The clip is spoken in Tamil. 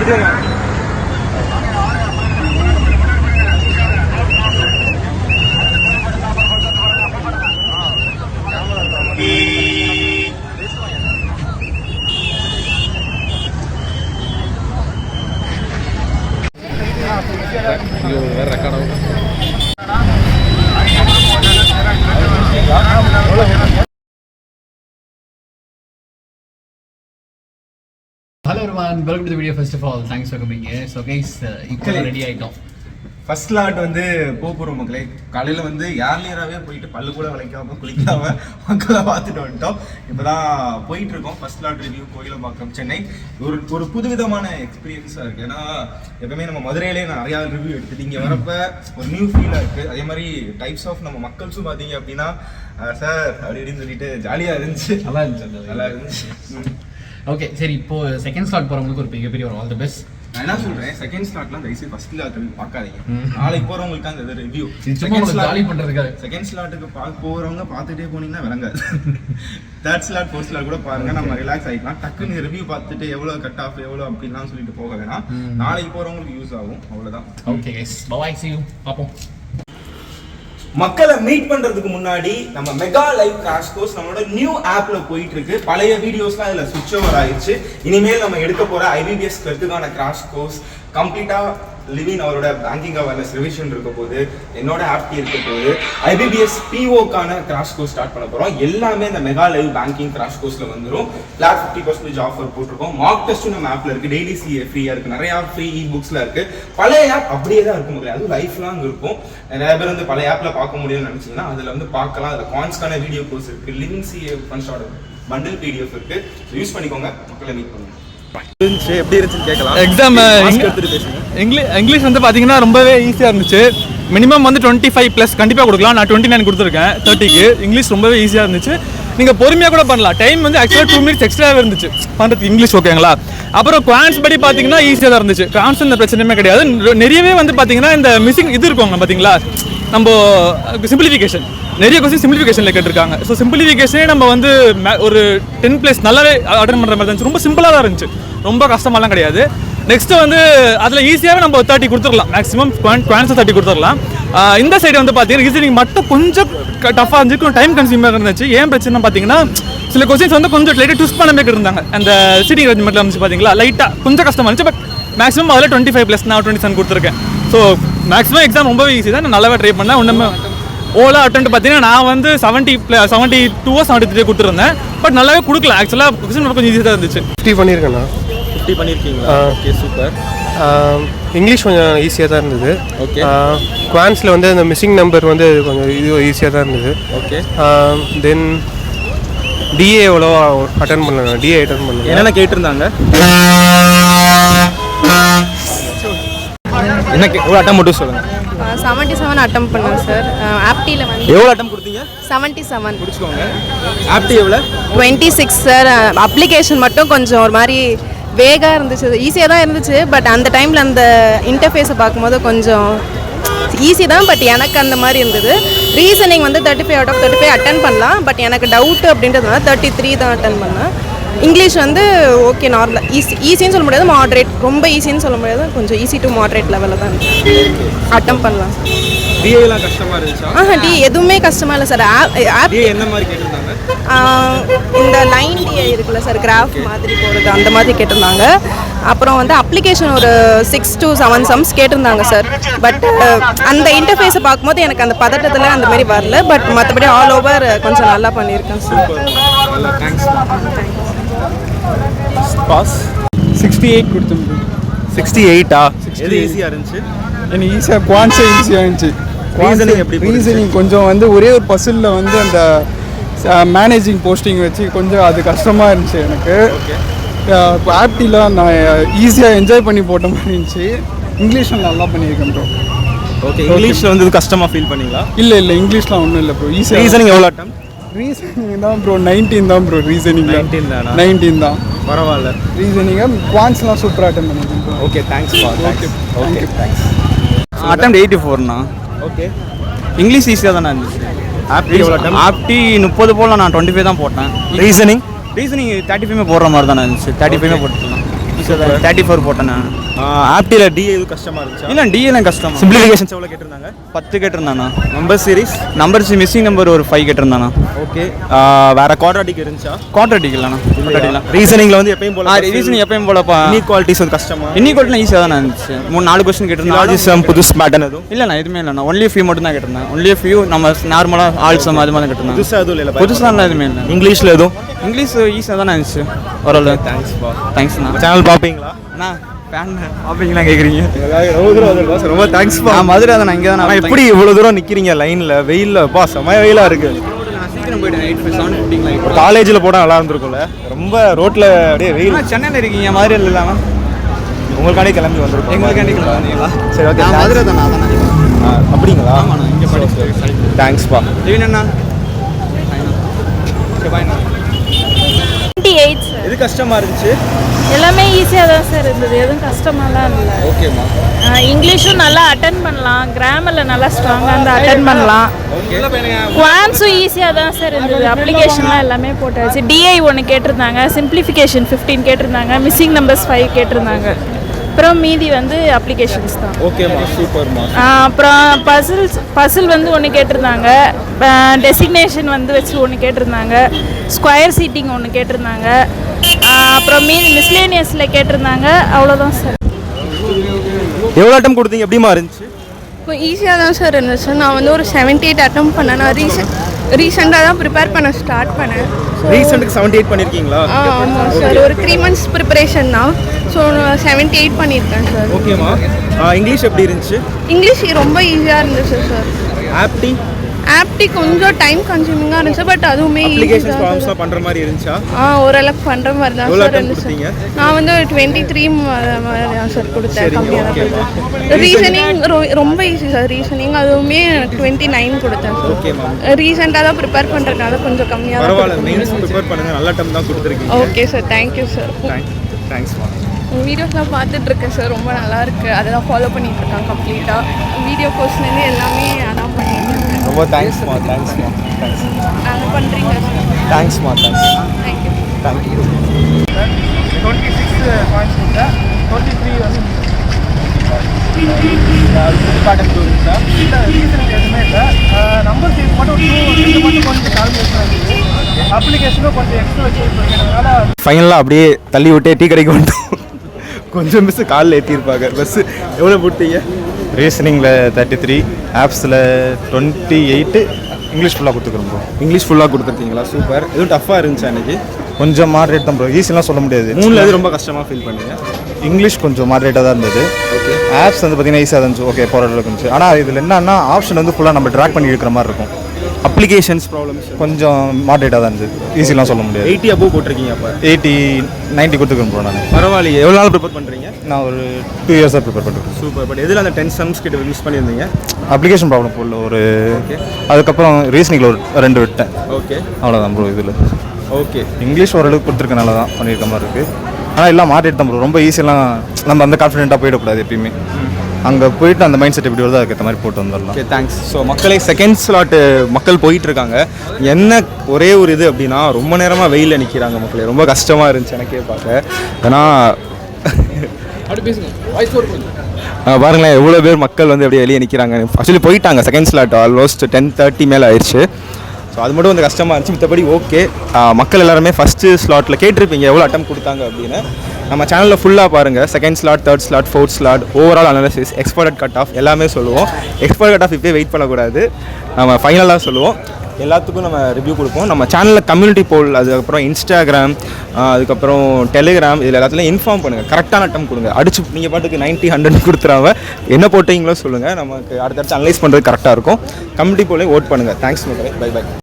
Hello everyone, welcome to the video. First of all, thanks for coming here. So guys, இப்போ ரெடி ஆயிட்டோம். ஃபர்ஸ்ட் லாட் வந்து போகிறோம் மக்களே. காலையில் வந்து ஏர்லியராகவே போயிட்டு பல்லு கூட விளைக்காம குளிக்காம மக்களை பார்த்துட்டு வந்துட்டோம். இப்போ தான் போயிட்டு இருக்கோம். First lot review Koyilambakkam Chennai. ஒரு புதுவிதமான எக்ஸ்பீரியன்ஸாக இருக்குது. ஏன்னா எப்பவுமே நம்ம மதுரையிலே நிறையா ரிவ்யூ எடுத்துட்டு இங்கே வரப்போ ஒரு நியூ ஃபீலாக இருக்குது. அதே மாதிரி டைப்ஸ் ஆஃப் நம்ம மக்கள்ஸும் பார்த்தீங்க அப்படின்னா சார் அப்படி இப்படின்னு சொல்லிட்டு ஜாலியாக இருந்துச்சு. நல்லா இருந்துச்சு. ஓகே, சரி, இப்போ செகண்ட் ஸ்லாட் போகிறவங்களுக்கு ஒரு பெரிய ஒரு ஆல் தி பெஸ்ட். நான் என்ன சொல்றேன், செகண்ட் ஸ்லாட்லாம் தயவுசெய்து ஃபர்ஸ்ட் ஸ்லாட் பார்க்காதீங்க. நாளைக்கு போறவங்களுக்கு அந்த ரிவ்யூ ஜாலி பண்றதுக்காக செகண்ட் ஸ்லாட்டுக்கு போறவங்க பார்த்துட்டே போனீங்கன்னா விளங்காது. தேர்ட் ஸ்லாட் ஃபோர்த் ஸ்லாட் கூட பாருங்க, நம்ம ரிலாக்ஸ் ஆகிக்கலாம். டக்குன்னு ரிவ்யூ பார்த்துட்டு எவ்வளவு கட் ஆஃப் எவ்வளவு அப்படின்லாம் சொல்லிட்டு போக வேணாம். நாளைக்கு போறவங்களுக்கு யூஸ் ஆகும், அவ்வளவுதான். Okay guys, bye, see you, பாப்போம். மக்களை மீட் பண்றதுக்கு முன்னாடி நம்ம மெகா லைவ் கிராஷ் கோர்ஸ் நம்மளோட நியூ ஆப்ல போயிட்டு இருக்கு. பழைய வீடியோஸ்லாம் இதுல சுவிட்ச் ஓவர் ஆயிடுச்சு. இனிமேல் நம்ம எடுக்க போற IBPS கிளர்க்குக்கான கிராஷ் கோர்ஸ் கம்ப்ளீட்டா லிவின் அவரோட பேங்கிங் அவேர்னஸ் ரிவிஷன் இருக்க போது, என்னோட ஆப்டி இருக்க போது, IBPS POக்கான கிராஷ் கோர்ஸ் ஸ்டார்ட் பண்ண போறோம். எல்லாமே இந்த மெகா லைவ் பேங்கிங் கிராஷ் கோர்ஸ்ல வந்துடும். ஃபிளாட் 50% ஆஃபர் போட்டிருக்கோம். மார்க் டெஸ்ட்டும் நம்ம ஆப்ல இருக்கு. டெய்லி CA ஃப்ரீயா இருக்கு. நிறைய ஃப்ரீ புக்ஸ்ல இருக்கு. பழைய ஆப் அப்படியே தான் இருக்கும் முடியாது, அது லைஃப் லாங் இருக்கும். நிறைய பேர் வந்து பழைய ஆப்ல பார்க்க முடியும்னு நினைச்சீங்கன்னா அதுல வந்து பார்க்கலாம். அதுல கான்ஸ்க்கான வீடியோ கோர்ஸ் இருக்கு. Live-in CA fun short bundle PDF இருக்கு. யூஸ் பண்ணிக்கோங்க. மக்களை மீட் பண்ணுங்க. எப்படி இருந்துச்சுன்னு கேட்கலாம். எக்ஸாம் இங்கிலீஷ் வந்து பார்த்தீங்கன்னா ரொம்பவே ஈஸியாக இருந்துச்சு. மினிமம் வந்து 25+ கண்டிப்பாக கொடுக்கலாம். நான் 29 கொடுத்துருக்கேன் 30க்கு. இங்கிலீஷ் ரொம்பவே ஈஸியாக இருந்துச்சு. நீங்கள் பொறுமையாக கூட பண்ணலாம். டைம் வந்து ஆக்சுவலாக 2 minutes எக்ஸ்ட்ராவே இருந்துச்சு பண்ணுறதுக்கு இங்கிலீஷ். ஓகேங்களா? அப்புறம் குவான்ஸ் படி பார்த்தீங்கன்னா ஈஸியாக தான் இருந்துச்சு. குவான்ஸ் இந்த பிரச்சனையுமே கிடையாது. நிறையவே வந்து பார்த்தீங்கன்னா இந்த மிஸ்ஸிங் இது இருக்குவாங்க பார்த்தீங்களா, நம்ம சிம்பிளிஃபிகேஷன், நிறைய கொஸ்டின் சிம்பிளிஃபிகேஷனில் கேட்டிருக்காங்க. ஸோ சிம்பிளிஃபிகேஷனே நம்ம வந்து ஒரு 10+ நல்லாவே அட்டன் பண்ணுற மாதிரி இருந்துச்சு. ரொம்ப சிம்பிளாக தான் இருந்துச்சு, ரொம்ப கஷ்டமாலாம் கிடையாது. நெக்ஸ்ட்டு வந்து அதில் ஈஸியாகவே நம்ம 30 கொடுத்துடலாம். மேக்ஸிமம் குவான்ஸ் 30 கொடுத்துடலாம். இந்த சைடு வந்து பார்த்தீங்கன்னா ரீசனிங் மட்டும் கொஞ்சம் டஃபாக இருந்துச்சு, கொஞ்சம் டைம் கன்சியூமராக இருந்துச்சு. ஏன் பிரச்சனை பார்த்தீங்கன்னா சில கொஸ்டின்ஸ் வந்து கொஞ்சம் லைட்டாக ட்விஸ்ட் பண்ண மாதிரி இருந்தாங்க. அந்த சீட்டிங் அரேஞ்ச்மெண்ட்டில் இருந்துச்சு பார்த்தீங்களா, லைட்டாக கொஞ்சம் கஷ்டமாக இருந்துச்சு. பட் மேக்ஸிமம் அதில் 25+, நான் 27 கொடுத்துருக்கேன். ஸோ மேக்ஸிமம் எக்ஸாம் ரொம்பவே ஈஸி தான். நான் நல்லாவே ட்ரை பண்ணேன். ஒன்றுமே ஓலா அட்டெம்ப்ட் பார்த்தீங்கன்னா நான் வந்து 72 73 கொடுத்துருந்தேன். பட் நல்லாவே கொடுக்கல. ஆக்சுவலாக கொஸ்டின் கொஞ்சம் ஈஸியாக தான் இருந்துச்சு. 50 பண்ணியிருக்கேண்ணா. 50 பண்ணியிருக்கீங்களா? Okay, super. இங்கிலீஷ் கொஞ்சம் ஈஸியாக தான் இருந்தது. ஓகே. குவான்ஸில் வந்து அந்த மிஸ்ஸிங் நம்பர் வந்து கொஞ்சம் இது ஈஸியாக தான் இருந்தது. ஓகே. தென் DA எவ்வளோ அட்டன் பண்ணல. DA அட்டன் பண்ணல. என்னென்ன கேட்டிருந்தாங்க? என்ன எவ்வளோ அட்டம் மட்டும் சொல்லுங்கள். 77 அட்டம் பண்ணேன் சார். ஆப்டியில் வந்து எவ்வளோ அட்டம் கொடுத்தீங்க? 77 முடிச்சுக்கோங்க. ஆப்டி எவ்வளோ? 26 சார். அப்ளிகேஷன் மட்டும் கொஞ்சம் ஒரு மாதிரி வேகாக இருந்துச்சு. ஈஸியாக தான் இருந்துச்சு. பட் அந்த டைமில் அந்த இன்டர்ஃபேஸை பார்க்கும்போது கொஞ்சம் ஈஸி தான். பட் எனக்கு அந்த மாதிரி இருந்தது. ரீசனிங் வந்து 35 out of 35 அட்டன் பண்ணலாம். பட் எனக்கு டவுட் அப்படின்றதுனால 33 தான் அட்டன் பண்ணேன். இங்கிலீஷ் வந்து ஓகே, நார்மலாக ஈஸின்னு சொல்ல முடியாது, மாட்ரேட். ரொம்ப ஈஸின்னு சொல்ல முடியாது, கொஞ்சம் ஈஸி டு மாட்ரேட் லெவலில் தான் அட்டம் பண்ணலாம். டிஏலாம் கஷ்டமாக இருந்துச்சா? டி எதுவுமே கஷ்டமாக இல்லை சார். ஆப் என்ன மாதிரி கேட்டிருந்தாங்க? இந்த லைன் டிஏ இருக்குல்ல சார், கிராஃப் மாதிரி போகிறது, அந்த மாதிரி கேட்டிருந்தாங்க. அப்புறம் வந்து அப்ளிகேஷன் ஒரு 6 to 7 சம்ஸ் கேட்டிருந்தாங்க சார். பட் அந்த இன்டர்ஃபேஸை பார்க்கும்போது எனக்கு அந்த பதட்டத்தில் அந்த மாதிரி வரல. பட் மற்றபடி ஆல் ஓவர் கொஞ்சம் நல்லா பண்ணியிருக்கேன் சார். பாஸ் 68 கொடுத்தோம். 68ஆ? எது ஈஸியாக இருந்துச்சு? எனக்கு ஈஸியாக குவான்ஸே ஈஸியாக இருந்துச்சு. ரீசனிங் கொஞ்சம் வந்து ஒரே ஒரு பசிலில் வந்து அந்த மேனேஜிங் போஸ்டிங் வச்சு கொஞ்சம் அது கஷ்டமாக இருந்துச்சு எனக்கு. ஆப்டிலாம் நான் ஈஸியாக என்ஜாய் பண்ணி போட்ட மாதிரி இருந்துச்சு. இங்கிலீஷில் நல்லா பண்ணியிருக்கேன் ப்ரோ. ஓகே. இங்கிலீஷில் வந்து கஷ்டமாக ஃபீல் பண்ணிங்களா? இல்லை ஈங்கிலீஷ்லாம் ஒன்றும் இல்லை ப்ரோ. ஈஸியாக. ரீசனிங் எவ்வளோ அட்டம்? ரீசனிங் தான் ப்ரோ 19 தான் ப்ரோ. ரீசனிங் 19 தான். பரவாயில்ல. ரீசனிங்காக குவான்ஸ்லாம் சூப்பராக அட்டன் பண்ணியிருக்கேன் ப்ரோ. ஓகே, தேங்க்ஸ் பா. Okay, thanks. அட்டம் 84ண்ணா. ஓகே. இங்கிலீஷ் ஈஸியாக தானே இருந்துச்சு. ஆப்டி எவ்வளோ அட்டம்? ஆப்டி 30 போல் நான் 25 தான் போட்டேன். ரீசனிங் 35 போடுற மாதிரி தானே இருந்துச்சு. 35 போட்டுக்கலாம். 34 போட்டேன் நான். ஆப்டியில் டிஏ எதுவும் கஷ்டமாக இருந்துச்சா? இல்லை டிஎல்லாம் கஷ்டம். சிம்பிளிஃபிகேஷன்ஸ் எவ்வளோ கேட்டிருந்தாங்க? 10 கேட்டிருந்தாண்ணா. நம்பர் சீரிஸ் மிஸ்ஸிங் நம்பர் ஒரு 5 கேட்டிருந்தாண்ணா. ஓகே. வேறு குவாட்ராட்டிக் இருந்துச்சா? குவாட்ராட்டிக் இல்லைண்ணா. ரீசனிங்கில் வந்து எப்பயும் போல ரீசனிங் எப்பயும் போலப்பா. இன்இக்வாலிட்டிஸ் வந்து கஷ்டமாக? இன்இக்வாலிட்டிலாம் ஈஸியாக தான் இருந்துச்சு. 4 கொஸ்டின் கேட்டிருந்தேன். லாஜிசம் புதுசு பேட்டர்ன் எதுவும் இல்லைண்ணா, எதுவுமே இல்லைண்ணா. ஒன்லி ஃபியூ மட்டும் தான் கேட்டிருந்தேன். ஒன்லி ஃபியூ நம்ம நார்மலாக ஆல்சம் அது மாதிரி கேட்டிருந்தேன். புதுசாக எதுவும் இல்லை? புதுசாக எதுவுமே இல்லை. இங்கிலீஷில் எதுவும்? இங்கிலீஷ் ஈஸியாக தானே இருந்துச்சு ஓரளவு. தேங்க்ஸ்ண்ணா. சேனல் பார்ப்பீங்களா? அண்ணா ஃபேன் பார்ப்பீங்களா கேட்குறீங்க? ரொம்ப தேங்க்ஸ்ப்பா. மதுரை தான். இங்கே தான். எப்படி இவ்வளோ தூரம் நிற்கிறீங்க லைனில்? வெயிலில் பா செம வெயிலாக இருக்குது. சீக்கிரம் போயிட்டேன். 7:15 ஒரு காலேஜில் போனால் நல்லா இருந்திருக்கும்ல. ரொம்ப ரோட்டில் அப்படியே வெயில். சென்னையில் இருக்கீங்க மாதிரி இல்லாமல் உங்களுக்காண்டி கிளம்பி வந்திருக்கோம். எங்களுக்காண்டி வந்தீங்களா? சரி ஓகே. மதுரை தானே அதான். அப்படிங்களா? ஆமாண்ணா, இங்கே படிச்சு. தேங்க்ஸ்ப்பா. என்னண்ணா? பாய்ண்ணா. 28 சார். எது கஷ்டமாக இருந்துச்சு? எல்லாமே ஈஸியாக தான் சார் இருந்தது, எதுவும் கஷ்டமாலாம் இல்லை. ஓகேம்மா. இங்கிலீஷும் நல்லா அட்டன் பண்ணலாம், கிராமரில் நல்லா ஸ்ட்ராங்காக இருந்தால் அட்டன் பண்ணலாம். குவான்ஸும் ஈஸியாக தான் சார் இருந்தது. அப்ளிகேஷன்லாம் எல்லாமே போட்டாச்சு. டிஐ 1 கேட்டிருந்தாங்க, சிம்பிளிஃபிகேஷன் 15 கேட்டிருந்தாங்க, மிஸ்ஸிங் நம்பர்ஸ் 5 கேட்டிருந்தாங்க. அப்புறம் மீதி வந்து அப்ளிகேஷன்ஸ் தான். ஓகேம்மா, சூப்பர்மா. அப்புறம் பசில் வந்து 1 கேட்டிருந்தாங்க, டெசிக்னேஷன் வந்து வச்சு 1 கேட்டிருந்தாங்க, ஸ்கொயர் சீட்டிங் 1 கேட்டிருந்தாங்க, அப்புறம் மீதி மிஸ்லேனியஸில் கேட்டிருந்தாங்க. அவ்வளோதான் சார். எவ்வளோ அட்டம் கொடுத்தீங்க? எப்படிமா இருந்துச்சு? இப்போ ஈஸியாக தான் சார் இருந்துச்சு. நான் வந்து ஒரு 78 அட்டம் பண்ணேன். நான் ரீசெண்டாக தான் ப்ரிப்பேர் பண்ண ஸ்டார்ட் பண்ணேன். ரீசெண்டுக்கு 78 பண்ணியிருக்கீங்களா? ஆமாம் சார், ஒரு 3 months ப்ரிப்பரேஷன் தான். ஸோ 78 பண்ணியிருக்கேன் சார். ஓகேம்மா. இங்கிலீஷ் எப்படி இருந்துச்சு? இங்கிலீஷ் ரொம்ப ஈஸியாக இருந்துச்சு சார். ஆப்டி கொஞ்சம் டைம் கன்சூமிங்காக இருந்துச்சு, பட் அதுவுமே அப்ளிகேஷன்ஸ் ப்ராப்ளம்ஸ்லாம் பண்ணுற மாதிரி இருந்துச்சா? ஓரளவுக்கு பண்ணுற மாதிரி தான் சார் இருந்துச்சு. நான் வந்து 23 மாதிரி தான் சார் கொடுத்தேன். கம்மியாக தான் கொடுத்தேன். ரீசனிங் ரொம்ப ஈஸி சார். ரீசனிங் அதுவுமே 29 கொடுத்தேன் சார். ஓகேம்மா. ரீசெண்டாக தான் ப்ரிப்பேர் பண்ணுறதுனால கொஞ்சம் கம்மியாக பரவாயில்ல. மெயின்ஸ் ப்ரிப்பேர் பண்ணுங்க, நல்ல டைம் தான் கொடுத்துருக்கீங்க. Okay sir, thank you sir. தேங்க்ஸ்மா. வீடியோஸ்லாம் பார்த்துட்ருக்கேன் சார், ரொம்ப நல்லாயிருக்கு. அதெல்லாம் ஃபாலோ பண்ணிகிட்ருக்கேன் கம்ப்ளீட்டாக. வீடியோ கோர்ஸ்லேருந்து எல்லாமே அதான் பண்ணிட்டுருக்கேன். ரொம்ப தேங்க்ஸ்மா. தேங்க்ஸ். அதை பண்ணுறீங்க சார். தேங்க்ஸ்மா. தேங்க்யூ. 26 பாயிண்ட்ஸ் கொடுத்தேன். 23 வந்து எதுவுமே இல்லை. நம்பர் சீட் மட்டும் 2 மட்டும் கொஞ்சம் கால்குலேஷன் இருக்குது. அப்ளிகேஷனும் கொஞ்சம் எக்ஸ்ட்ரா வச்சுருக்கனால ஃபைனலாக அப்படியே தள்ளி விட்டே டீ கடைக்கு வந்துட்டோம். கொஞ்சம் மிஸ் காலில் ஏற்றிருப்பாங்க. பஸ்ஸு எவ்வளோ போட்டீங்க? ரீசனிங்கில் 33, ஆப்ஸில் 28, இங்கிலீஷ் ஃபுல்லாக கொடுத்துக்கிறோம் ப்ரோ. இங்கிலீஷ் ஃபுல்லாக கொடுத்துருக்கீங்களா? சூப்பர். எதுவும் டஃப்பாக இருந்துச்சா அன்றைக்கி? கொஞ்சம் மாடரேட் தான் ப்ரோ, ஈஸிலாம் சொல்ல முடியாது. 3ல் எது ரொம்ப கஷ்டமாக ஃபீல் பண்ணீங்க? இங்கிலீஷ் கொஞ்சம் மாடரேட்டாக தான் இருந்தது. ஓகே. ஆப்ஸ் வந்து பார்த்தீங்கன்னா ஈஸியாக இருந்துச்சு. ஓகே, போகிற அளவுக்கு இருந்துச்சு. ஆனால் இதில் என்னன்னா ஆப்ஷன் வந்து ஃபுல்லாக நம்ம ட்ராக் பண்ணி இருக்கிற மாதிரி இருக்கும். அப்ளிகேஷன்ஸ் ப்ராப்ளம்ஸ் கொஞ்சம் மாடரேட்டாக தான் இருந்துச்சு, ஈஸிலாம் சொல்ல முடியாது. 80 above போட்டிருக்கீங்க அப்போ? 80, 90 கொடுத்துக்கிறேன் ப்ரோ. நான் பரவாயில்லையே. எவ்வளோ நாள் ப்ரிப்பேர் பண்ணுறீங்க? நான் ஒரு 2 இயர்ஸாக ப்ரிப்பேர் பண்ணுறேன். சூப்பர். பட் எதில் அந்த 10 sums கிட்ட மிஸ் பண்ணியிருந்தீங்க? அப்ளிகேஷன் ப்ராப்ளம் போடல ஒரு. அதுக்கப்புறம் ரீசனிங்கில் ஒரு 2 விட்டேன். ஓகே, அவ்வளோதான் ப்ரோ. இதில் ஓகே. இங்கிலீஷ் ஓரளவுக்கு கொடுத்துருக்க நல்லா தான் பண்ணியிருக்க மாதிரி இருக்குது. ஆனால் எல்லாம் மாடரேட் தான் ப்ரோ. ரொம்ப ஈஸியெல்லாம் நம்ம அந்த கான்ஃபிடென்ட்டாக போயிடக்கூடாது எப்பயுமே. அங்கே போயிட்டு அந்த மைண்ட் செட் எப்படி வருதோ அதுக்கேற்ற மாதிரி போட்டு வந்துடலாம். Okay, thanks. ஸோ மக்களே, செகண்ட் ஸ்லாட்டு மக்கள் போயிட்டுருக்காங்க. என்ன ஒரே ஒரு இது அப்படின்னா, ரொம்ப நேரமாக வெயிலில் நிற்கிறாங்க மக்களே. ரொம்ப கஷ்டமாக இருந்துச்சு எனக்கே பார்க்க. ஏன்னா பாருங்களேன் எவ்வளோ பேர் மக்கள் வந்து அப்படியே வெளியே நிற்கிறாங்க. ஆக்சுவலி போயிட்டாங்க செகண்ட் ஸ்லாட் ஆல்மோஸ்ட் 10:30 மேலே ஆயிடுச்சு. ஸோ அது மட்டும் கொஞ்சம் கஷ்டமாக இருந்துச்சு. மற்றபடி ஓகே. மக்கள் எல்லாருமே ஃபஸ்ட்டு ஸ்லாட்டில் கேட்டிருப்பீங்க எவ்வளோ அட்டம் கொடுத்தாங்க அப்படின்னு. நம்ம சேனலில் ஃபுல்லாக பாருங்கள். Second slot, third slot, fourth slot, overall analysis, expert cut off எல்லாமே சொல்லுவோம். எக்ஸ்பர்ட் கட் ஆஃப் இப்போயே வெயிட் பண்ணக்கூடாது, நம்ம ஃபைனலாக சொல்லுவோம். எல்லாத்துக்கும் நம்ம ரிவ்யூ கொடுப்போம். நம்ம சேனலில் கம்யூனிட்டி போல், அதுக்கப்புறம் இன்ஸ்டாகிராம், அதுக்கப்புறம் டெலிகிராம், இதில் எல்லாத்துலையும் இன்ஃபார்ம் பண்ணுங்கள். கரெக்டான அட்டம் கொடுங்க. அடிச்சு நீங்கள் பாட்டுக்கு 90, 100 கொடுத்துறாம என்ன போட்டிங்களோ சொல்லுங்கள். நமக்கு அடுத்தடுத்து அனலைஸ் பண்ணுறது கரெக்டாக இருக்கும். கம்யூனிட்டி போலே ஓட் பண்ணுங்கள். தேங்க்ஸ் மக்களே. Bye by.